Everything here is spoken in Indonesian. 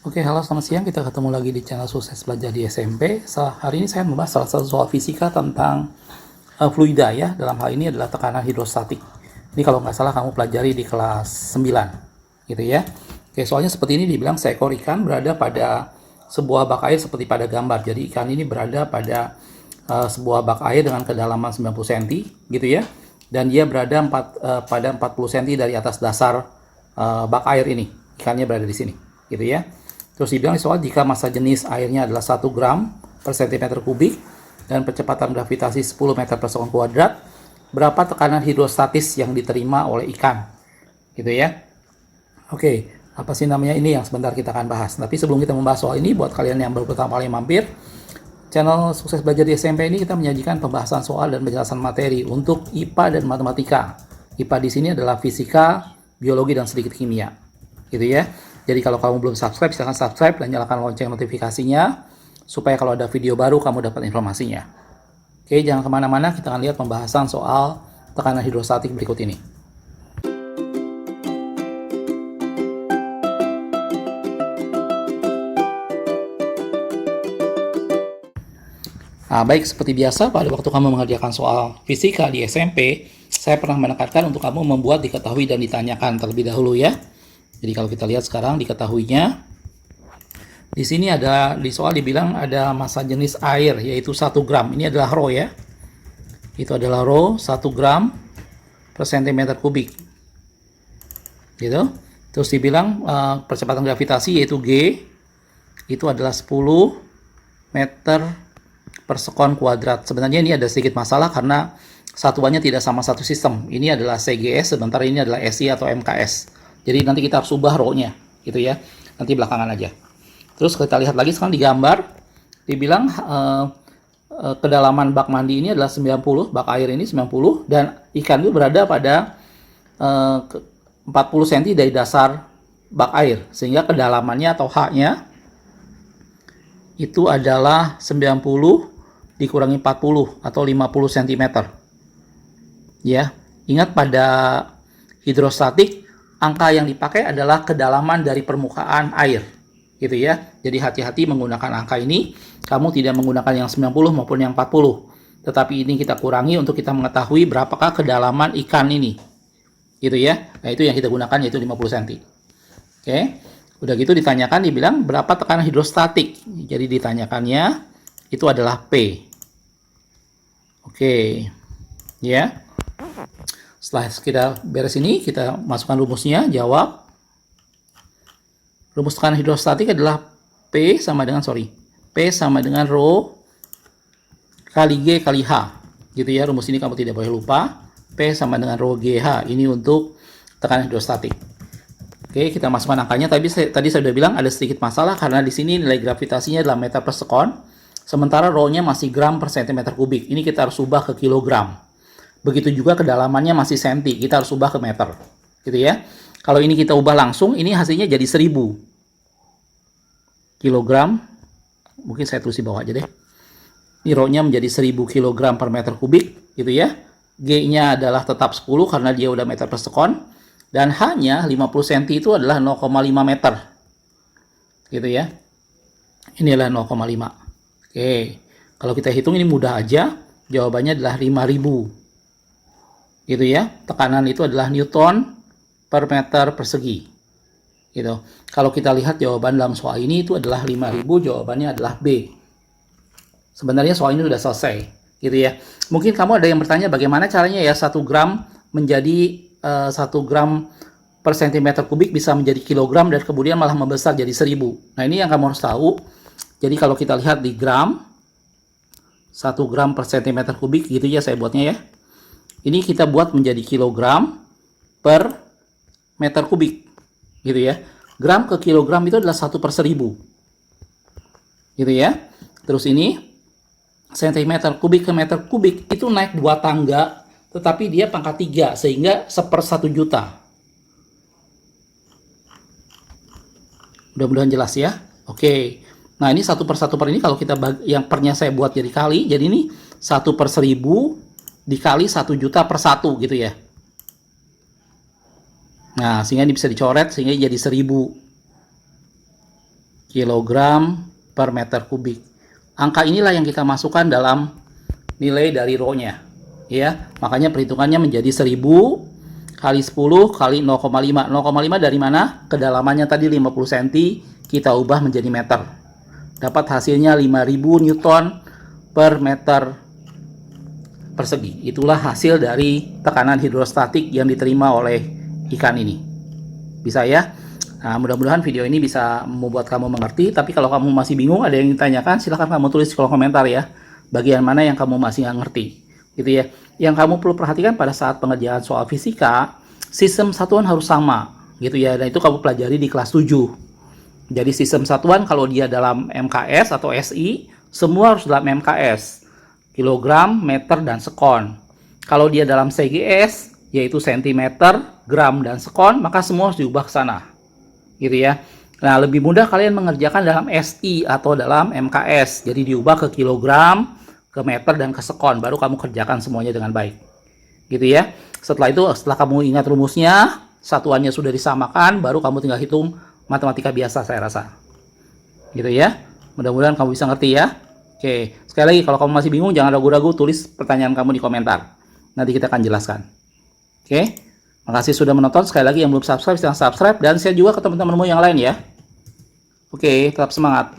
Oke, halo selamat siang. Kita ketemu lagi di channel Sukses Belajar di SMP. Hari ini saya membahas salah satu soal fisika tentang fluida ya. Dalam hal ini adalah tekanan hidrostatik. Ini kalau nggak salah kamu pelajari di kelas 9, gitu ya. Oke, soalnya seperti ini dibilang seekor ikan berada pada sebuah bak air seperti pada gambar. Jadi ikan ini berada pada sebuah bak air dengan kedalaman 90 cm, gitu ya. Dan dia berada pada 40 cm dari atas dasar bak air ini. Ikannya berada di sini, gitu ya. Terus dibilang soal jika massa jenis airnya adalah 1 gram per cm kubik dan percepatan gravitasi 10 meter per sekon kuadrat, berapa tekanan hidrostatis yang diterima oleh ikan? Gitu ya. Oke, apa sih namanya ini yang sebentar kita akan bahas. Tapi sebelum kita membahas soal ini, buat kalian yang baru pertama kali mampir, channel Sukses Belajar di SMP ini kita menyajikan pembahasan soal dan penjelasan materi untuk IPA dan matematika. IPA di sini adalah fisika, biologi, dan sedikit kimia. Gitu ya. Jadi kalau kamu belum subscribe, silahkan subscribe dan nyalakan lonceng notifikasinya supaya kalau ada video baru kamu dapat informasinya. Oke, jangan kemana-mana, kita akan lihat pembahasan soal tekanan hidrostatik berikut ini. Nah, baik, seperti biasa pada waktu kamu mengerjakan soal fisika di SMP, saya pernah menekankan untuk kamu membuat diketahui dan ditanyakan terlebih dahulu ya. Jadi kalau kita lihat sekarang diketahuinya, di sini ada di soal dibilang ada massa jenis air yaitu 1 gram. Ini adalah rho ya. Itu adalah rho 1 gram per cm kubik. Gitu. Terus dibilang percepatan gravitasi yaitu G itu adalah 10 meter per sekon kuadrat. Sebenarnya ini ada sedikit masalah karena satuannya tidak sama satu sistem. Ini adalah CGS, sebentar ini adalah SI atau MKS. Jadi nanti kita harus ubah rho-nya, gitu ya. Nanti belakangan aja. Terus kita lihat lagi sekarang di gambar, dibilang kedalaman bak mandi ini adalah 90, bak air ini 90, dan ikan itu berada pada 40 cm dari dasar bak air, sehingga kedalamannya atau H-nya itu adalah 90 dikurangi 40 atau 50 cm. Ya, ingat pada hidrostatik angka yang dipakai adalah kedalaman dari permukaan air, gitu ya. Jadi hati-hati menggunakan angka ini, kamu tidak menggunakan yang 90 maupun yang 40. Tetapi ini kita kurangi untuk kita mengetahui berapakah kedalaman ikan ini, gitu ya. Nah, itu yang kita gunakan yaitu 50 cm. Oke, udah gitu ditanyakan, dibilang berapa tekanan hidrostatik. Jadi ditanyakannya itu adalah P. Oke, ya. Setelah kita beres ini, kita masukkan rumusnya, jawab. Rumus tekanan hidrostatik adalah P sama dengan rho kali G kali H. Gitu ya, rumus ini kamu tidak boleh lupa. P sama dengan rho GH. Ini untuk tekanan hidrostatik. Oke, kita masukkan angkanya. Tadi saya sudah bilang ada sedikit masalah karena di sini nilai gravitasinya adalah meter per sekon. Sementara rho-nya masih gram per cm kubik. Ini kita harus ubah ke kilogram. Begitu juga kedalamannya masih senti, kita harus ubah ke meter. Gitu ya. Kalau ini kita ubah langsung, ini hasilnya jadi 1000 kilogram. Mungkin saya tulis di bawah aja deh. Ini rho-nya menjadi 1000 kilogram per meter kubik, gitu ya. G-nya adalah tetap 10 karena dia udah meter per sekon. Dan H-nya 50 cm itu adalah 0,5 meter. Gitu ya. Ini adalah 0,5. Oke. Kalau kita hitung ini mudah aja. Jawabannya adalah 5000. Gitu ya, tekanan itu adalah Newton per meter persegi. Gitu. Kalau kita lihat jawaban dalam soal ini itu adalah 5000, jawabannya adalah B. Sebenarnya soal ini sudah selesai, gitu ya. Mungkin kamu ada yang bertanya bagaimana caranya ya 1 gram menjadi 1 gram per cm kubik bisa menjadi kilogram dan kemudian malah membesar jadi 1000. Nah, ini yang kamu harus tahu. Jadi kalau kita lihat di gram, 1 gram per cm kubik gitu ya saya buatnya ya. Ini kita buat menjadi kilogram per meter kubik, gitu ya. Gram ke kilogram itu adalah 1 per 1000, gitu ya. Terus ini sentimeter kubik ke meter kubik itu naik 2 tangga, tetapi dia pangkat 3 sehingga 1/1 juta. Mudah-mudahan jelas ya. Oke. Nah, ini 1/1 per ini kalau kita yang pernya saya buat jadi kali, jadi ini 1 per 1000 dikali 1 juta per 1 gitu ya. Nah, sehingga ini bisa dicoret sehingga jadi 1000. kilogram per meter kubik. Angka inilah yang kita masukkan dalam nilai dari rho-nya. Ya, makanya perhitungannya menjadi 1000 kali 10 kali 0,5. 0,5 dari mana? Kedalamannya tadi 50 cm, kita ubah menjadi meter. Dapat hasilnya 5000 Newton per meter persegi. Itulah hasil dari tekanan hidrostatik yang diterima oleh ikan ini. Bisa ya? Nah, mudah-mudahan video ini bisa membuat kamu mengerti. Tapi kalau kamu masih bingung, ada yang ditanyakan, silahkan kamu tulis di kolom komentar ya. Bagian mana yang kamu masih nggak ngerti, gitu ya. Yang kamu perlu perhatikan pada saat pengerjaan soal fisika, sistem satuan harus sama, gitu ya. Dan itu kamu pelajari di kelas 7. Jadi sistem satuan kalau dia dalam MKS atau SI, semua harus dalam MKS. Kilogram, meter, dan sekon. Kalau dia dalam CGS, yaitu sentimeter, gram, dan sekon, maka semua harus diubah ke sana. Gitu ya. Nah, lebih mudah kalian mengerjakan dalam SI atau dalam MKS. Jadi diubah ke kilogram, ke meter, dan ke sekon. Baru kamu kerjakan semuanya dengan baik. Gitu ya. Setelah itu, setelah kamu ingat rumusnya, satuannya sudah disamakan, baru kamu tinggal hitung matematika biasa, saya rasa. Gitu ya. Mudah-mudahan kamu bisa ngerti ya. Oke, sekali lagi kalau kamu masih bingung, jangan ragu-ragu, tulis pertanyaan kamu di komentar. Nanti kita akan jelaskan. Oke, makasih sudah menonton. Sekali lagi yang belum subscribe, silahkan subscribe. Dan share juga ke teman-temanmu yang lain ya. Oke, tetap semangat.